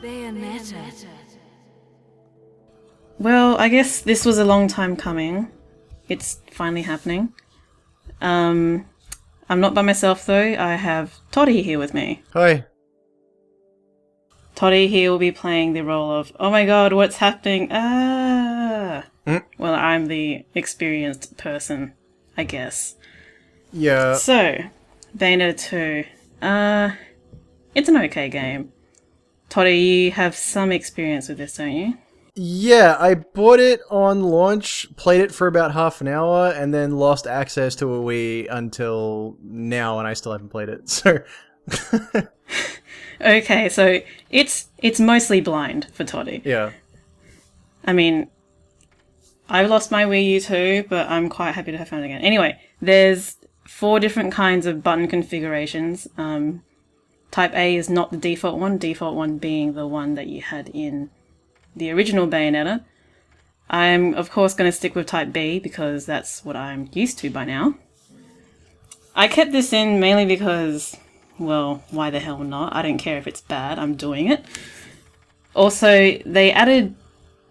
Bayonetta. Well, I guess this was a long time coming. It's finally happening. I'm not by myself though. I have Toddy here with me. Hi. Toddy here will be playing the role of, oh my god, what's happening? Well, I'm the experienced person, I guess. Yeah. So, Bayonetta 2. It's an okay game. Toddy, you have some experience with this, don't you? Yeah, I bought it on launch, played it for about half an hour, and then lost access to a Wii until now, and I still haven't played it, so... Okay, so it's mostly blind for Toddy. Yeah. I mean, I lost my Wii U too, but I'm quite happy to have found it again. Anyway, there's 4 different kinds of button configurations. Type A is not the default one being the one that you had in the original Bayonetta. I'm, of course, going to stick with Type B because that's what I'm used to by now. I kept this in mainly because, well, why the hell not? I don't care if it's bad, I'm doing it. Also, they added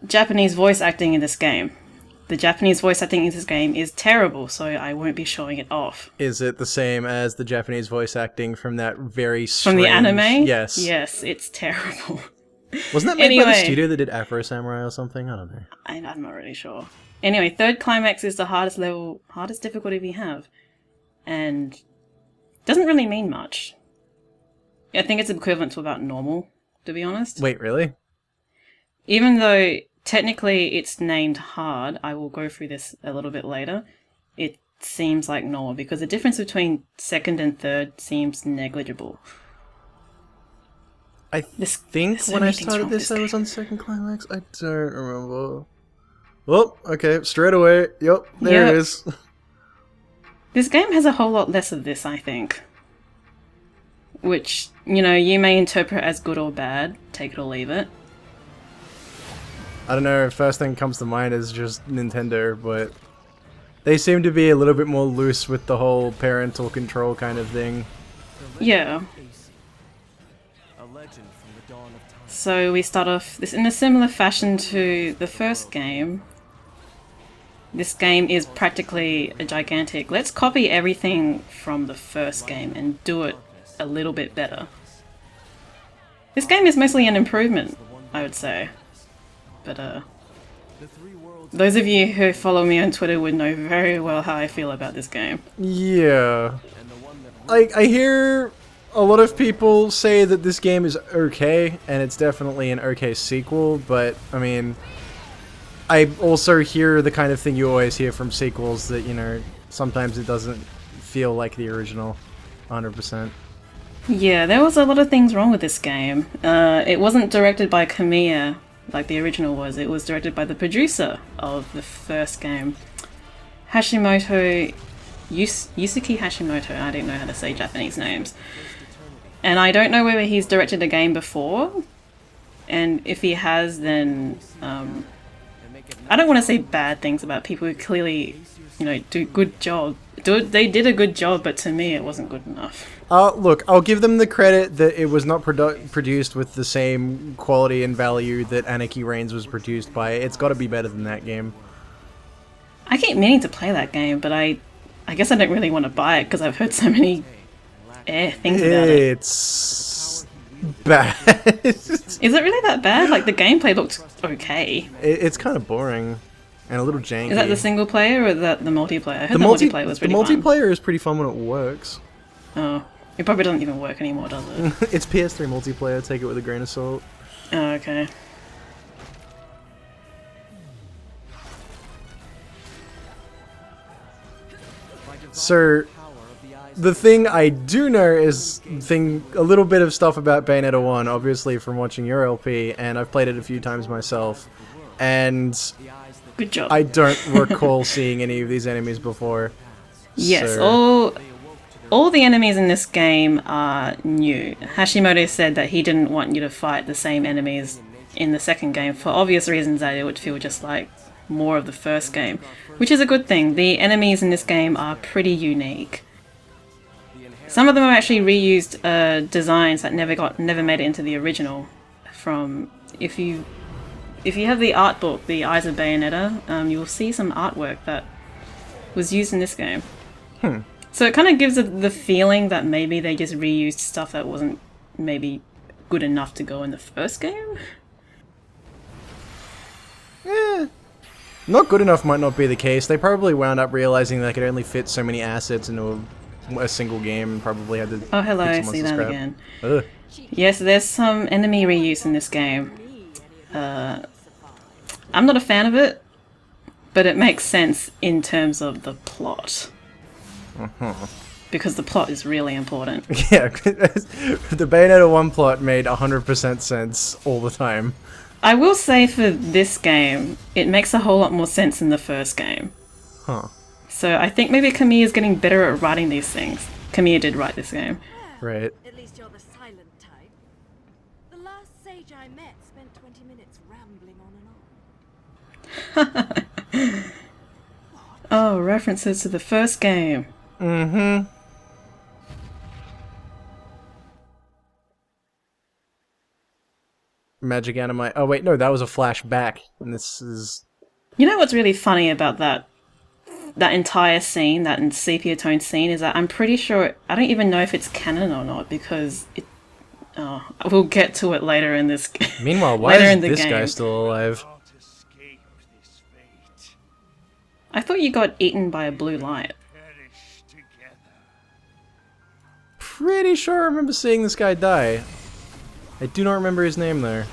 Japanese voice acting in this game. The Japanese voice acting in this game is terrible, so I won't be showing it off. Is it the same as the Japanese voice acting from that very strange... From the anime? Yes. Yes, it's terrible. Wasn't that made by the Anyway. studio that did Afro Samurai or something? I don't know. I'm not really sure. Anyway, third climax is the hardest difficulty we have. And doesn't really mean much. I think it's equivalent to about normal, to be honest. Wait, really? Even though technically it's named hard, I will go through this a little bit later, it seems like normal because the difference between second and third seems negligible. I think so when I many things started wrong with this, this I was on second climax. I don't remember. Well, okay, straight away. Yep, there Yep. it is. This game has a whole lot less of this, I think. Which, you know, you may interpret as good or bad, take it or leave it. I don't know, first thing that comes to mind is just Nintendo, but they seem to be a little bit more loose with the whole parental control kind of thing. Yeah. So we start off this in a similar fashion to the first game. This game is practically a gigantic, let's copy everything from the first game and do it a little bit better. This game is mostly an improvement, I would say. But those of you who follow me on Twitter would know very well how I feel about this game. Yeah. I hear a lot of people say that this game is okay, and it's definitely an okay sequel, but, I mean, I also hear the kind of thing you always hear from sequels that, you know, sometimes it doesn't feel like the original 100%. Yeah, there was a lot of things wrong with this game. It wasn't directed by Kamiya like the original was. It was directed by the producer of the first game, Hashimoto... Yusuke Hashimoto. I don't know how to say Japanese names. And I don't know whether he's directed a game before, and if he has, then I don't want to say bad things about people who clearly, you know, do good job. They did a good job, but to me it wasn't good enough. Look, I'll give them the credit that it was not produced with the same quality and value that Anarchy Reigns was produced by. It's got to be better than that game. I keep meaning to play that game, but I guess I don't really want to buy it because I've heard so many things about it. It's bad. Is it really that bad? Like, the gameplay looked okay. It's kind of boring and a little janky. Is that the single player or is that the multiplayer? I heard the multiplayer was pretty The fun. multiplayer is pretty fun when it works. Oh, it probably doesn't even work anymore, does it? It's PS3 multiplayer, take it with a grain of salt. Oh, okay. So, the thing I do know is a little bit of stuff about Bayonetta 1, obviously from watching your LP, and I've played it a few times myself. And Good job. I don't recall seeing any of these enemies before. Yes, so- all the enemies in this game are new. Hashimoto said that he didn't want you to fight the same enemies in the second game for obvious reasons, that it would feel just like more of the first game, which is a good thing. The enemies in this game are pretty unique. Some of them are actually reused designs that never made it into the original from if you have the art book, The Eyes of Bayonetta, you'll see some artwork that was used in this game. So it kind of gives it the feeling that maybe they just reused stuff that wasn't maybe good enough to go in the first game. Not good enough might not be the case. They probably wound up realizing they could only fit so many assets into a single game and probably had to... Oh, hello, I see that again. Yes, there's some enemy reuse in this game. I'm not a fan of it, but it makes sense in terms of the plot. Because the plot is really important. Yeah, the Bayonetta 1 plot made 100% sense all the time. I will say for this game, it makes a whole lot more sense than the first game. So I think maybe Kamiya's getting better at writing these things. Kamiya did write this game. Right. At least you're the silent type. The last sage I met spent 20 minutes rambling on and on. Oh, references to the first game. Magic anime. Oh wait, no, that was a flashback, and this is... You know what's really funny about that entire scene, that sepia tone scene, is that I'm pretty sure, I don't even know if it's canon or not, because we'll get to it later in this game. Meanwhile, why is this guy still alive? I thought you got eaten by a blue light. Pretty sure I remember seeing this guy die. I do not remember his name though.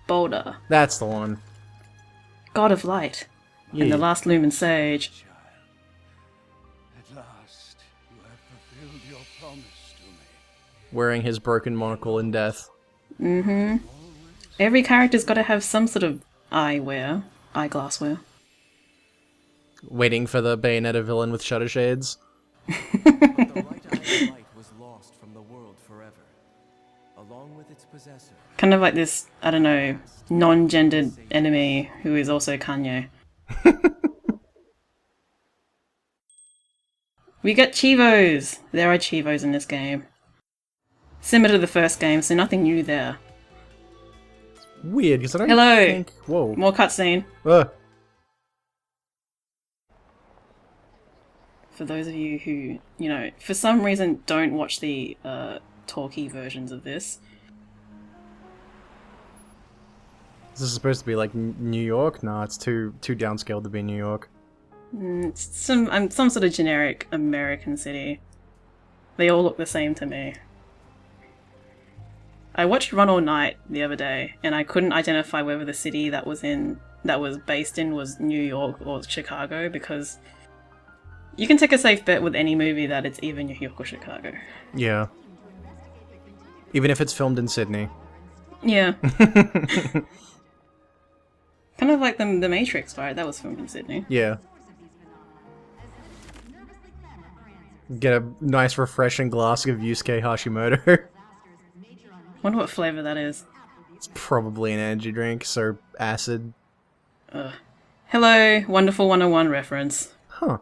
Boulder. That's the one. God of Light. And the last Lumen Sage. At last, you have fulfilled your promise to me. Wearing his broken monocle in death. Every character's got to have some sort of eyeglasswear. Waiting for the Bayonetta villain with shutter shades. The right eye of light was lost from the world forever, along with its possessor. Kind of like this, I don't know, non-gendered enemy who is also Kanye. We get Chivos! There are Chivos in this game. Similar to the first game, so nothing new there. Weird, because I don't Hello! think... Whoa. More cutscene. For those of you who, you know, for some reason don't watch the talky versions of this. Is this supposed to be like New York? No, it's too downscaled to be New York. It's some sort of generic American city. They all look the same to me. I watched Run All Night the other day, and I couldn't identify whether the city that was based in was New York or Chicago, because you can take a safe bet with any movie that it's either New York or Chicago. Yeah. Even if it's filmed in Sydney. Yeah. Kind of like the Matrix, right? That was filmed in Sydney. Yeah. Get a nice refreshing glass of Yusuke Hashimoto. Wonder what flavor that is. It's probably an energy drink, so acid. Hello, Wonderful 101 reference. Huh.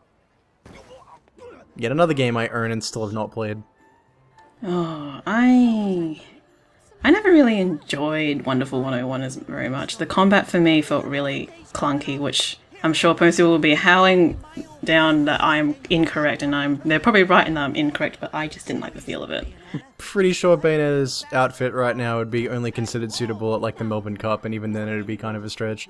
Yet another game I own and still have not played. Oh, I never really enjoyed Wonderful 101 as very much. The combat for me felt really clunky, which I'm sure most people will be howling down that I'm incorrect, and they're probably right in that I'm incorrect, but I just didn't like the feel of it. Pretty sure Bayonetta's outfit right now would be only considered suitable at like the Melbourne Cup, and even then it'd be kind of a stretch.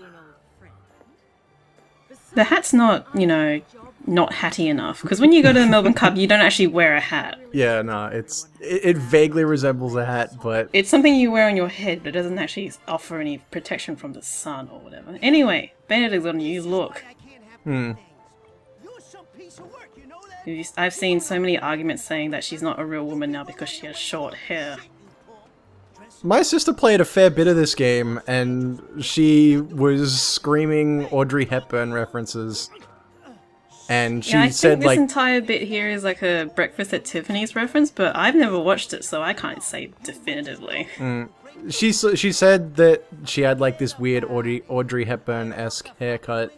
The hat's not, you know, not hatty enough, because when you go to the Melbourne Cup, you don't actually wear a hat. Yeah, no, it vaguely resembles a hat, but... It's something you wear on your head, but it doesn't actually offer any protection from the sun or whatever. Anyway, Bayonetta's got a new look. I've seen so many arguments saying that she's not a real woman now because she has short hair. My sister played a fair bit of this game, and she was screaming Audrey Hepburn references. And she I said, think this entire bit here is like a Breakfast at Tiffany's reference, but I've never watched it, so I can't say definitively. She said that she had like this weird Audrey Hepburn-esque haircut.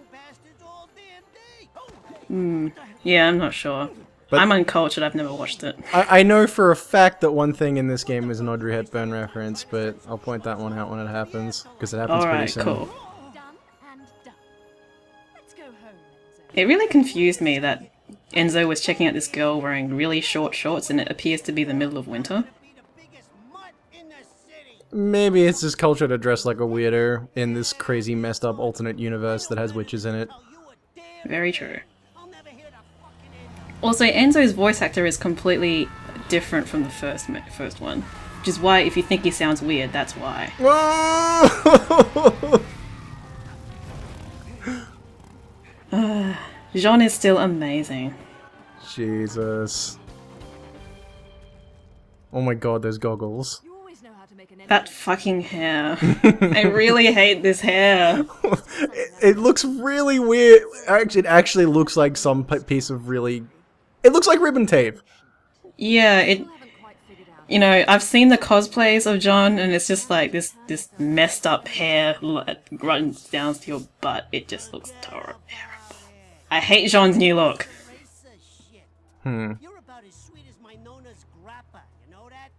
Yeah, I'm not sure. But I'm uncultured, I've never watched it. I know for a fact that one thing in this game is an Audrey Hepburn reference, but I'll point that one out when it happens, because it happens pretty Alright, soon. cool. Done and done. Let's go home, Enzo. It really confused me that Enzo was checking out this girl wearing really short shorts and it appears to be the middle of winter. Maybe it's his culture to dress like a weirdo in this crazy messed up alternate universe that has witches in it. Very true. Also, Enzo's voice actor is completely different from the first one. Which is why, if you think he sounds weird, that's why. Jean is still amazing. Jesus. Oh my god, those goggles. You always know how to make an That fucking hair. I really hate this hair. It looks really weird. Actually, it actually looks like some piece of really... It looks like ribbon tape. Yeah, it... haven't quite figured out. You know, I've seen the cosplays of John, and it's just like this messed up hair runs down to your butt. It just looks terrible. I hate Jean's new look. Hmm. You're about as sweet as my Nona's grappa, you know that?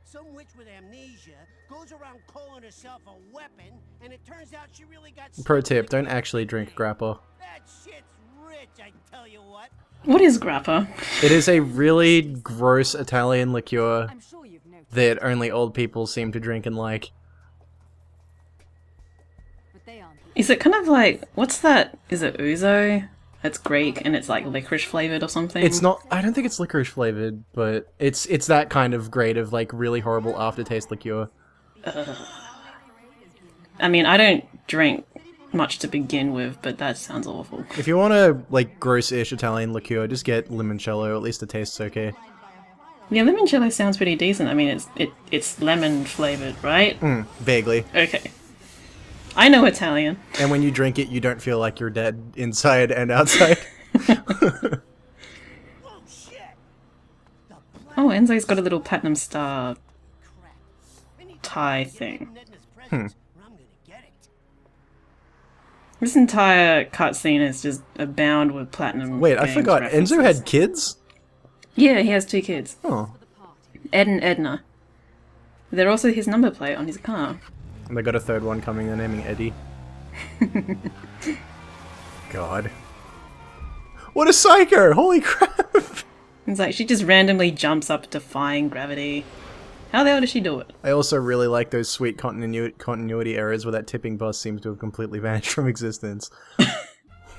Some witch with amnesia goes around calling herself a weapon, and it turns out she really got... Pro tip, don't actually drink grappa. That shit's rich, I tell you what. What is grappa? It is a really gross Italian liqueur I'm sure you've noticed, that only old people seem to drink and like. but they aren't. Is it kind of like, what's that? Is it ouzo? It's Greek and it's like licorice flavored or something. It's not, I don't think it's licorice flavored, but it's that kind of grade of like really horrible aftertaste liqueur. I mean, I don't drink much to begin with, but that sounds awful. If you want a like gross-ish Italian liqueur, just get limoncello, at least it tastes okay. Yeah, limoncello sounds pretty decent. I mean, it's lemon flavored, right? Vaguely. Okay. I know Italian. And when you drink it, you don't feel like you're dead inside and outside. Oh, Enzo's got a little platinum star tie thing. This entire cutscene is just abound with platinum. Wait, I games forgot, references. Enzo had kids? Yeah, he has 2 kids. Oh. Ed and Edna. They're also his number plate on his car. And they got a third one coming, they're naming Eddie. God. What a psycho! Holy crap! It's like she just randomly jumps up defying gravity. How the hell does she do it? I also really like those sweet continuity errors where that tipping bus seems to have completely vanished from existence.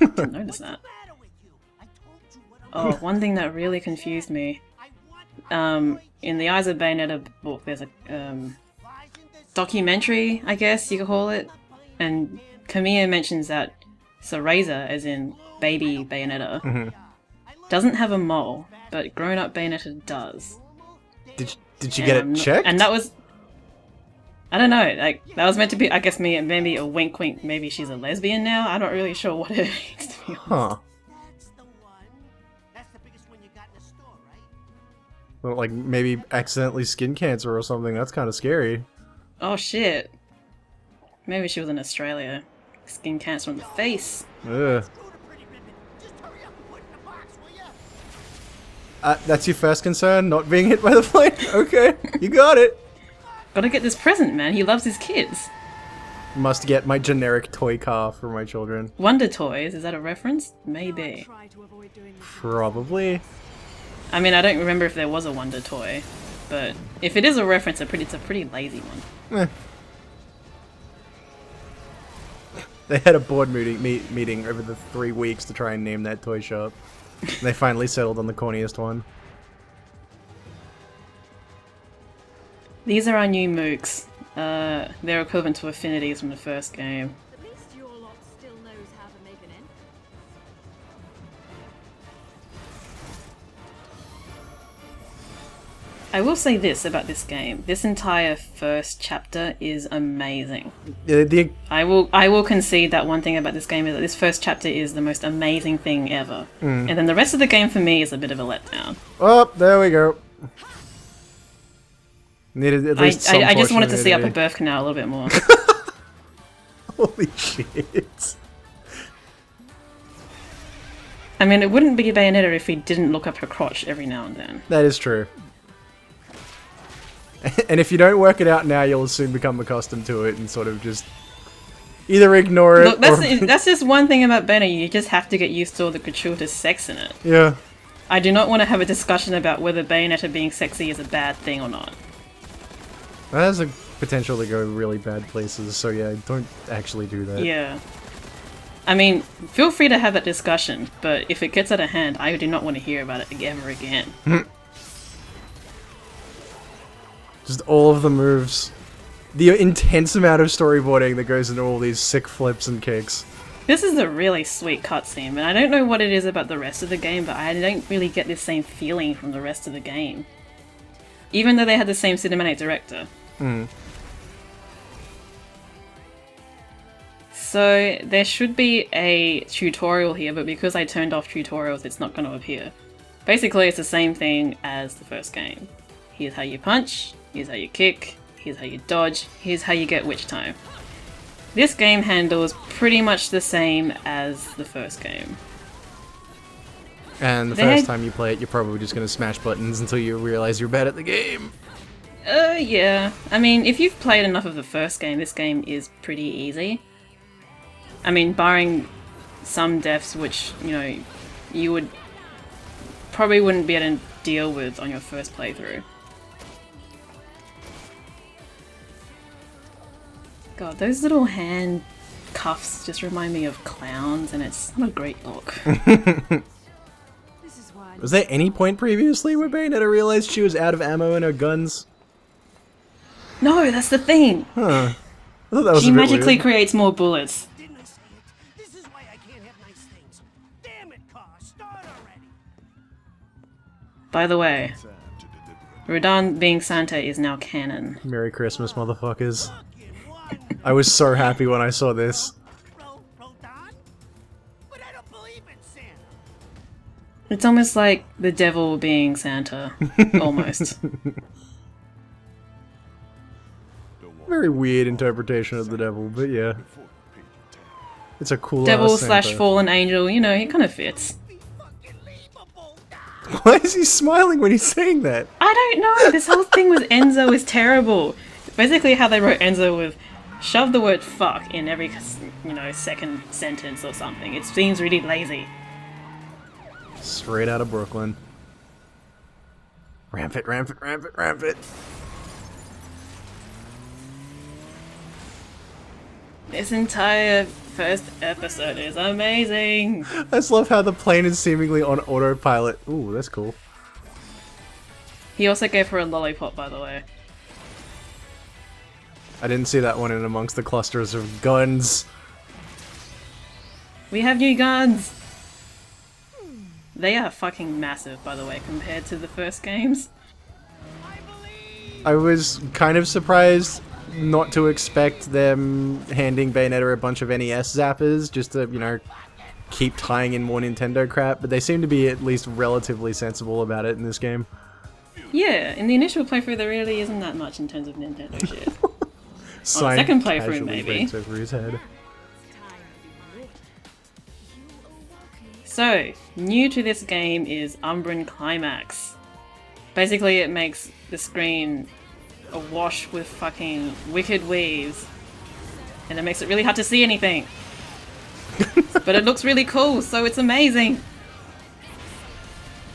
Didn't notice that. Oh, one thing that really confused me. In the Eyes of Bayonetta book, there's a documentary, I guess you could call it, and Kamiya mentions that Cereza, as in baby Bayonetta, doesn't have a mole, but grown-up Bayonetta does. Did you get it checked? And that was... I don't know, like, that was meant to be, I guess, maybe a wink wink, maybe she's a lesbian now? I'm not really sure what it means, to be honest. Huh. That's the one. That's the biggest one you got in the store, right? Well, like, maybe accidentally skin cancer or something, that's kind of scary. Oh shit. Maybe she was in Australia. Skin cancer on the face. Ugh. Screw the pretty ribbon. Just hurry up and put it in the box, will ya? That's your first concern? Not being hit by the plane? Okay, you got it. Gotta get this present, man. He loves his kids. Must get my generic toy car for my children. Wonder Toys, is that a reference? Maybe. Try to avoid doing this. Probably. I mean, I don't remember if there was a Wonder Toy, but if it is a reference, it's a pretty lazy one. Eh. They had a board meeting over the 3 weeks to try and name that toy shop. They finally settled on the corniest one. These are our new mooks. They're equivalent to affinities from the first game. At least your lot still knows how to make an end. I will say this about this game. This entire first chapter is amazing. The I will concede that one thing about this game is that this first chapter is the most amazing thing ever. And then the rest of the game for me is a bit of a letdown. Oh, there we go. Needed at least some I just portion wanted of to see Upper nudity. Birth Canal a little bit more. Holy shit. I mean, it wouldn't be Bayonetta if he didn't look up her crotch every now and then. That is true. And if you don't work it out now, you'll soon become accustomed to it and sort of just either ignore it Look, or... that's just one thing about Bayonetta, you just have to get used to all the gratuitous sex in it. Yeah. I do not want to have a discussion about whether Bayonetta being sexy is a bad thing or not. That has a potential to go really bad places, so yeah, don't actually do that. Yeah. I mean, feel free to have that discussion, but if it gets out of hand, I do not want to hear about it ever again. Just all of the moves. The intense amount of storyboarding that goes into all these sick flips and kicks. This is a really sweet cutscene, and I don't know what it is about the rest of the game, but I don't really get this same feeling from the rest of the game. Even though they had the same cinematic director. So, there should be a tutorial here, but because I turned off tutorials, it's not going to appear. Basically, it's the same thing as the first game. Here's how you punch, here's how you kick, here's how you dodge, here's how you get witch time. This game handles pretty much the same as the first game. And the first time you play it, you're probably just going to smash buttons until you realize you're bad at the game. Yeah. I mean, if you've played enough of the first game, this game is pretty easy. I mean, barring some deaths which, you know, you would probably wouldn't be able to deal with on your first playthrough. God, those little hand cuffs just remind me of clowns, and it's not a great look. This is why Was there any point previously where Bayonetta realized she was out of ammo in her guns? No, that's the thing! Huh. I thought that was She a bit magically weird. creates more bullets. Didn't I say it? This is why I can't have nice things. Damn it, car, start already. By the way, Rodan being Santa is now canon. Merry Christmas, motherfuckers. Fucking one. I was so happy when I saw this. Rodan? But I don't believe in Santa. It's almost like the devil being Santa. Almost. Very weird interpretation of the devil, but yeah. It's a cool Devil ass slash Santa. fallen angel, you know, it kind of fits. Be fucking leavable. Why is he smiling when he's saying that? I don't know, this whole thing with Enzo is terrible. Basically how they wrote Enzo with shove the word fuck in every, you know, second sentence or something. It seems really lazy. Straight out of Brooklyn. Ramp it, ramp it, ramp it, ramp it. This entire first episode is amazing. I just love how the plane is seemingly on autopilot. Ooh, that's cool. He also gave her a lollipop, by the way. I didn't see that one in amongst the clusters of guns. We have new guns! They are fucking massive, by the way, compared to the first games. I was kind of surprised not to expect them handing Bayonetta a bunch of NES zappers just to, you know, keep tying in more Nintendo crap, but they seem to be at least relatively sensible about it in this game. Yeah, in the initial playthrough there really isn't that much in terms of Nintendo shit. Sign second playthrough, casually maybe. bent over his head. So, new to this game is Umbran Climax. Basically it makes the screen awash with fucking wicked weaves, and it makes it really hard to see anything. But it looks really cool, so it's amazing!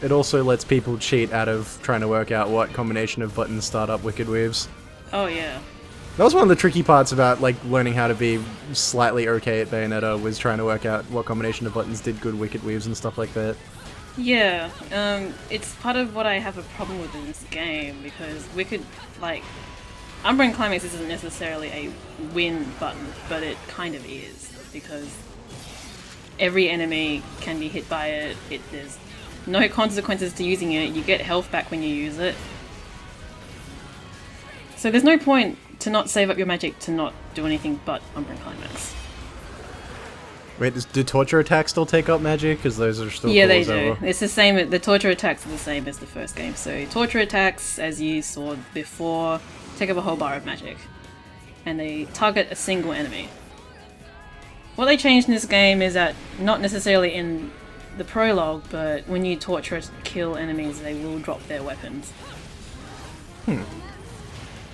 It also lets people cheat out of trying to work out what combination of buttons start up Wicked Weaves. Oh yeah. That was one of the tricky parts about, like, learning how to be slightly okay at Bayonetta, was trying to work out what combination of buttons did good Wicked Weaves and stuff like that. Yeah, it's part of what I have a problem with in this game, because Umbran Climax isn't necessarily a win button, but it kind of is, because every enemy can be hit by it, there's no consequences to using it, you get health back when you use it. So there's no point to not save up your magic to not do anything but Umbran Climax. Wait, do torture attacks still take up magic? Because those are still Yeah, they claws do. over. It's the same. The torture attacks are the same as the first game. So torture attacks, as you saw before, take up a whole bar of magic, and they target a single enemy. What they changed in this game is that not necessarily in the prologue, but when you torture or kill enemies, they will drop their weapons.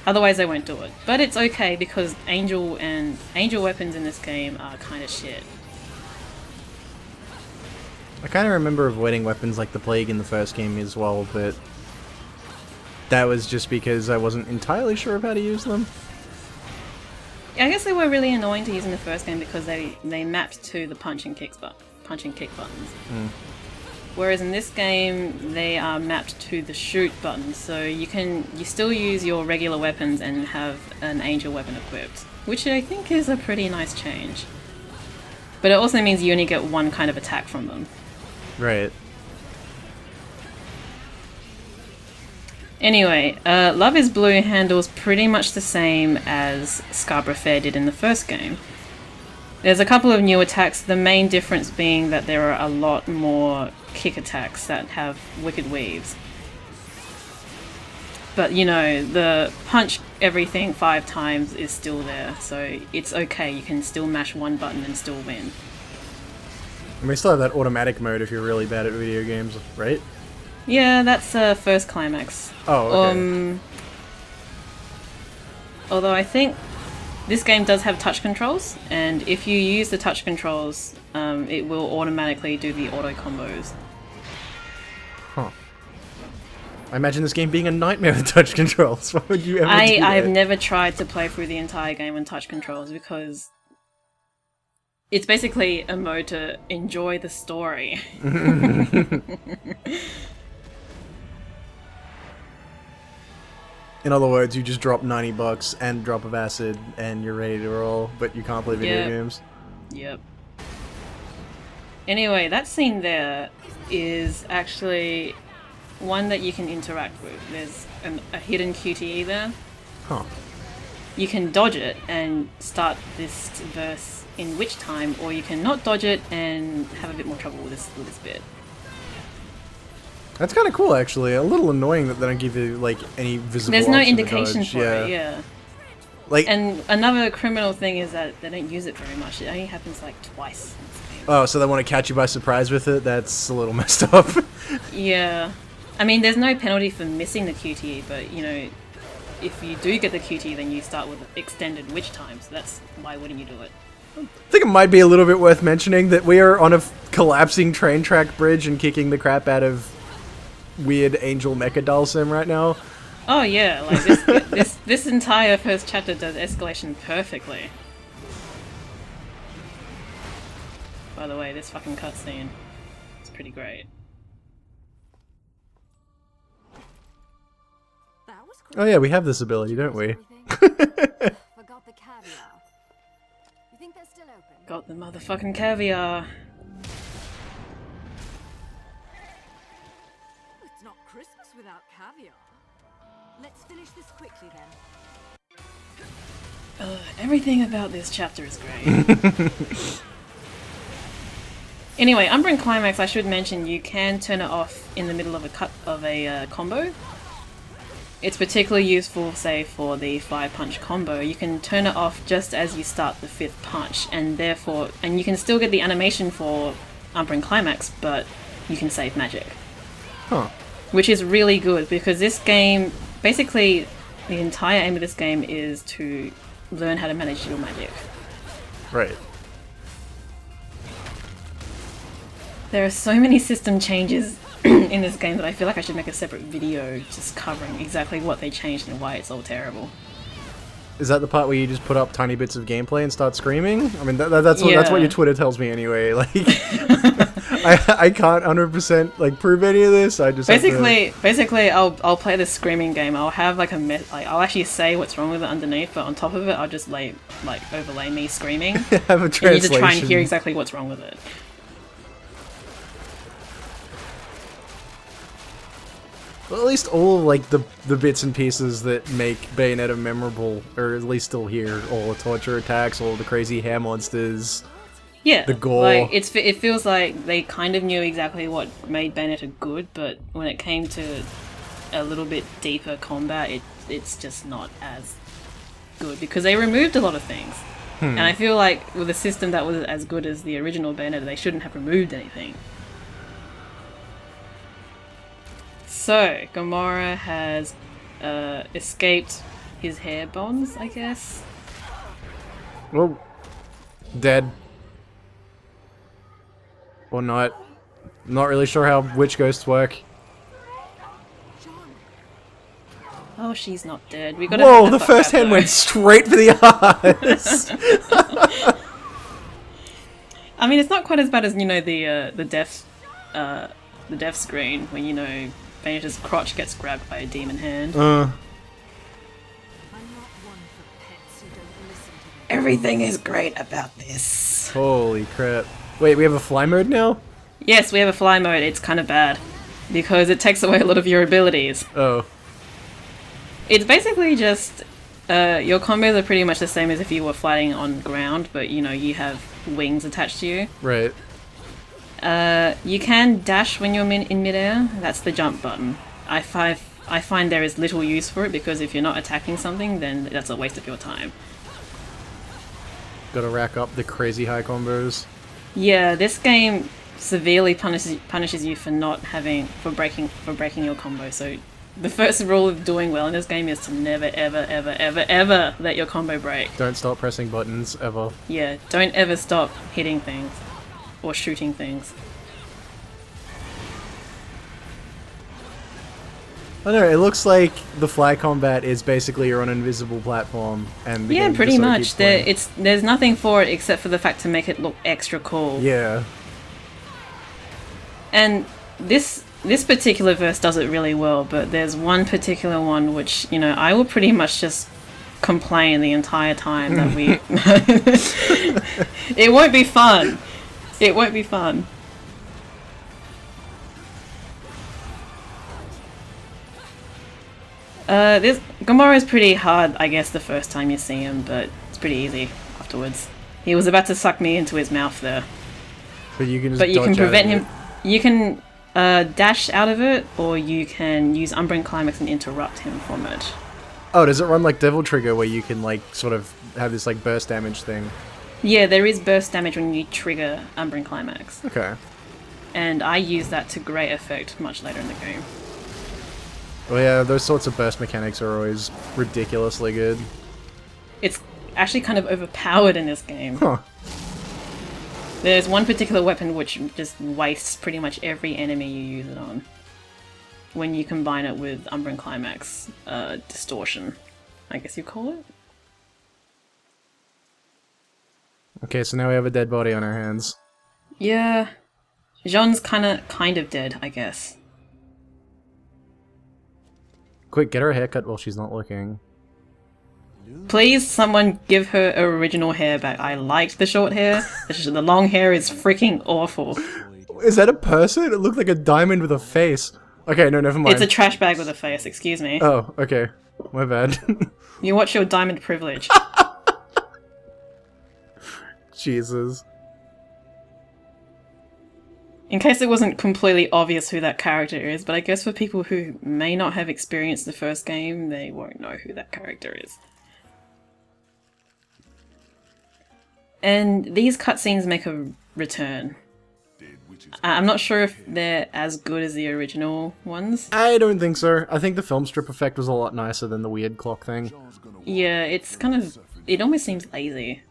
Otherwise, they won't do it. But it's okay because angel weapons in this game are kind of shit. I kind of remember avoiding weapons like the plague in the first game as well, but that was just because I wasn't entirely sure of how to use them. I guess they were really annoying to use in the first game because they mapped to the punch and kick buttons. Whereas in this game, they are mapped to the shoot button, so you still use your regular weapons and have an angel weapon equipped, which I think is a pretty nice change. But it also means you only get one kind of attack from them. Right. Anyway, Love is Blue handles pretty much the same as Scarborough Fair did in the first game. There's a couple of new attacks, the main difference being that there are a lot more kick attacks that have wicked weaves. But you know, the punch everything 5 times is still there, so it's okay, you can still mash one button and still win. And we still have that automatic mode if you're really bad at video games, right? Yeah, that's first Climax. Oh, okay. Although I think this game does have touch controls, and if you use the touch controls, it will automatically do the auto combos. Huh. I imagine this game being a nightmare with touch controls. Why would you ever do that? I've never tried to play through the entire game on touch controls because it's basically a mode to enjoy the story. In other words, you just drop $90 and a drop of acid and you're ready to roll, but you can't play video games. Yep. Anyway, that scene there is actually one that you can interact with. There's a hidden QTE there. Huh. You can dodge it and start this verse in witch time, or you can not dodge it and have a bit more trouble with this bit. That's kind of cool, actually. A little annoying that they don't give you like any visible. There's no option to indication dodge. for it. Yeah. Like, and another criminal thing is that they don't use it very much. It only happens like twice. oh, so they want to catch you by surprise with it? That's a little messed up. Yeah. I mean, there's no penalty for missing the QTE, but you know, if you do get the QTE, then you start with extended witch time. So that's why wouldn't you do it? I think it might be a little bit worth mentioning that we are on a collapsing train track bridge and kicking the crap out of weird angel mecha doll sim right now. Oh yeah, like this entire first chapter does escalation perfectly. By the way, this fucking cutscene is pretty great. That was Oh yeah, we have this ability, don't we? Forgot the caviar. You think they're still open? Got the motherfucking caviar. It's not Christmas without caviar. Let's finish this quickly then. Everything about this chapter is great. Anyway, Umbran Climax, I should mention, you can turn it off in the middle of a combo. It's particularly useful, say, for the 5-punch combo. You can turn it off just as you start the 5th punch, and you can still get the animation for Umbran Climax, but you can save magic. Huh. Which is really good, because this game, basically, the entire aim of this game is to learn how to manage your magic. Right. There are so many system changes in this game that I feel like I should make a separate video just covering exactly what they changed and why it's all terrible. Is that the part where you just put up tiny bits of gameplay and start screaming? I mean, that's what your Twitter tells me anyway. Like, I can't 100% like prove any of this. I just basically I'll play the screaming game. I'll have like I'll actually say what's wrong with it underneath, but on top of it, I'll just overlay me screaming. have a translation. And you just try and hear exactly what's wrong with it. Well, at least all like the bits and pieces that make Bayonetta memorable are at least still here. All the torture attacks, all the crazy hair monsters. Yeah, the gore. Like it feels like they kind of knew exactly what made Bayonetta good, but when it came to a little bit deeper combat, it's just not as good because they removed a lot of things. And I feel like with a system that was as good as the original Bayonetta, they shouldn't have removed anything. So, Gamora has escaped his hair bonds, I guess. Well, dead. Or not. Not really sure how witch ghosts work. Oh, she's not dead. We gotta Whoa, have the that first fuck hand though. went straight for the eyes! I mean, it's not quite as bad as, you know, the death screen when, you know, Bayonetta's crotch gets grabbed by a demon hand. I'm not one for pets who don't listen to them. Everything is great about this. Holy crap. Wait, we have a fly mode now? Yes, we have a fly mode. It's kind of bad because it takes away a lot of your abilities. Oh. It's basically just your combos are pretty much the same as if you were flying on ground, but you know you have wings attached to you. Right. You can dash when you're in midair. That's the jump button. I find there is little use for it because if you're not attacking something, then that's a waste of your time. Gotta rack up the crazy high combos. Yeah, this game severely punishes you for breaking your combo. So the first rule of doing well in this game is to never ever ever ever ever let your combo break. Don't stop pressing buttons, ever. Yeah, don't ever stop hitting things or shooting things. I don't know, it looks like the fly combat is basically you're on an invisible platform and the Yeah, game pretty just sorta much. keeps playing. There's nothing for it except for the fact to make it look extra cool. Yeah. And this particular verse does it really well, but there's one particular one which, you know, I will pretty much just complain the entire time that we... It won't be fun. It won't be fun. This Gamora's pretty hard, I guess, the first time you see him, but it's pretty easy afterwards. He was about to suck me into his mouth there. But you can just But you dodge can out prevent of him. it. You can dash out of it, or you can use Umbran Climax and interrupt him from it. Oh, does it run like Devil Trigger where you can like sort of have this like burst damage thing? Yeah, there is burst damage when you trigger Umbran Climax. Okay. And I use that to great effect much later in the game. Well, yeah, those sorts of burst mechanics are always ridiculously good. It's actually kind of overpowered in this game. Huh. There's one particular weapon which just wastes pretty much every enemy you use it on. When you combine it with Umbran Climax distortion, I guess you call it? Okay, so now we have a dead body on our hands. Yeah. Jean's kind of dead, I guess. Quick, get her a haircut while she's not looking. Please, someone give her original hair back. I liked the short hair. The long hair is freaking awful. Is that a person? It looked like a diamond with a face. Okay, no, never mind. It's a trash bag with a face, excuse me. Oh, okay. My bad. You watch your diamond privilege. Jesus. In case it wasn't completely obvious who that character is, but I guess for people who may not have experienced the first game, they won't know who that character is. And these cutscenes make a return. I'm not sure if they're as good as the original ones. I don't think so. I think the film strip effect was a lot nicer than the weird clock thing. Yeah, it's kind of... It almost seems lazy.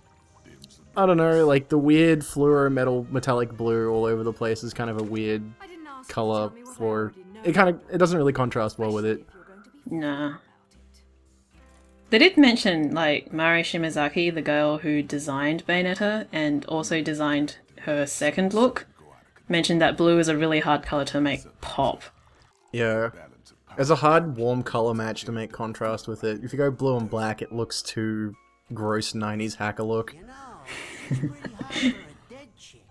I don't know, like the weird fluoro metal metallic blue all over the place is kind of a weird I didn't ask you to color tell me what I for... already know. It doesn't really contrast well with it. If you're going to be Nah. about it. They did mention, like, Mari Shimazaki, the girl who designed Bayonetta and also designed her second look, mentioned that blue is a really hard color to make pop. Yeah. It's a hard, warm color match to make contrast with it. If you go blue and black, it looks too gross 90s hacker look. You know, it's pretty hard for a dead chick.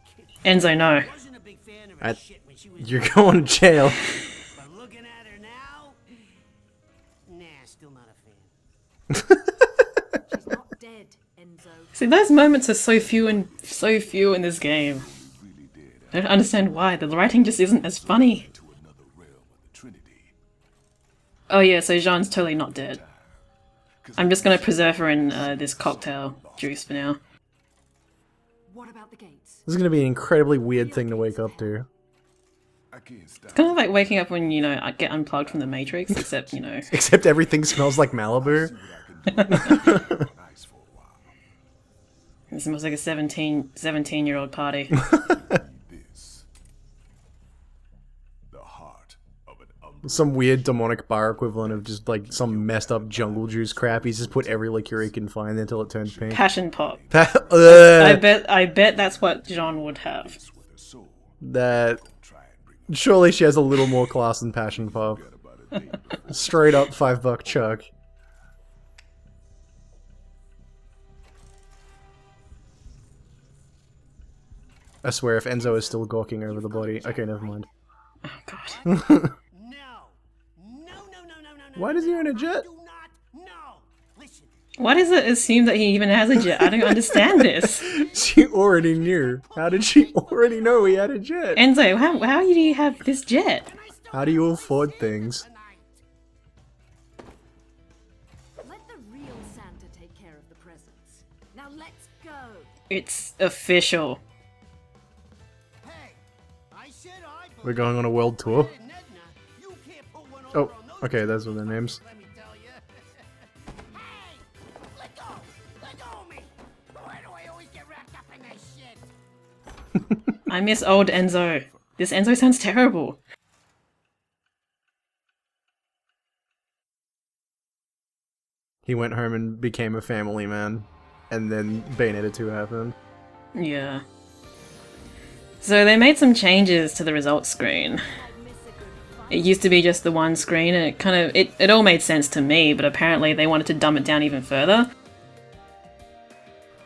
Enzo, no. Wasn't a big fan of I- her shit when she was You're going to jail. but looking at her now, nah, still not a fan. She's not dead, Enzo. See, those moments are so few in this game. I don't understand why. The writing just isn't as funny. Oh yeah, so Jean's totally not dead. I'm just gonna preserve her in this cocktail juice for now. What about the gates? This is going to be an incredibly weird thing to wake up to. It's kind of like waking up when, you know, I get unplugged from the Matrix, except, you know. Except everything smells like Malibu. It smells like a 17-year-old party. Some weird demonic bar equivalent of just like some messed up jungle juice crap. He's just put every liqueur he can find until it turns pink. Passion pop. Ugh. I bet that's what Jean would have. That surely she has a little more class than passion pop. Straight up $5 chuck. I swear, if Enzo is still gawking over the body, okay, never mind. Oh god. No. Why does he own a jet? Do not. No. Listen. Why does it assume that he even has a jet? I don't understand this. She already knew. How did she already know he had a jet? Enzo, how do you have this jet? How do you afford things? Let the real Santa take care of the presents. Now let's go. It's official. Hey, I said I We're going on a world tour. Nedna, you can't put one over Oh, on those okay, those are their names. Let me tell you. Hey! Let go! Let go of me! Why do I always get wrapped up in this shit? I miss old Enzo. This Enzo sounds terrible. He went home and became a family man. And then Bayonetta 2 happened. Yeah. So they made some changes to the results screen. It used to be just the one screen, and it all made sense to me, but apparently they wanted to dumb it down even further.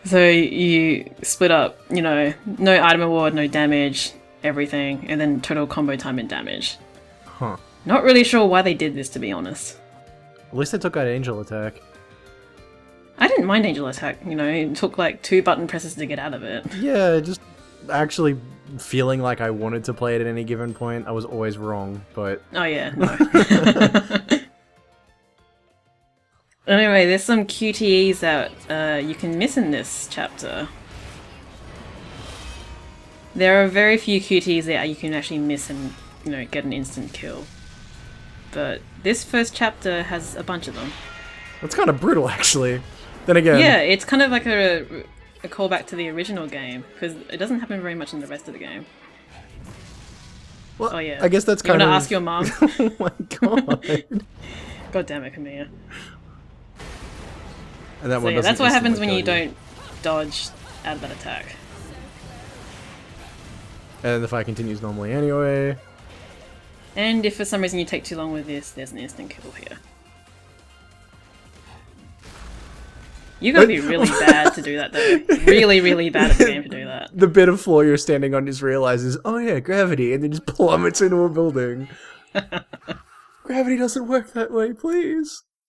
So you split up, you know, no item award, no damage, everything, and then total combo time and damage. Huh. Not really sure why they did this, to be honest. At least they took out Angel Attack. I didn't mind Angel Attack, you know, it took like 2 button presses to get out of it. Yeah, just actually feeling like I wanted to play it at any given point. I was always wrong, but... Oh yeah, no. Anyway, there's some QTEs that you can miss in this chapter. There are very few QTEs that you can actually miss and, you know, get an instant kill. But this first chapter has a bunch of them. That's kind of brutal, actually. Then again... Yeah, it's kind of like a callback to the original game, because it doesn't happen very much in the rest of the game. Well, Oh yeah. I guess that's You kind wanna of... ask your mom? Oh my god. God damn it, Camilla. And that So one yeah, that's doesn't what happens when instantly you kill don't dodge out of that attack. And the fight continues normally anyway. And if for some reason you take too long with this, there's an instant kill here. You gotta be really bad to do that though. Really, really bad at the game to do that. The bit of floor you're standing on just realizes, oh yeah, gravity, and then just plummets into a building. Gravity doesn't work that way, please.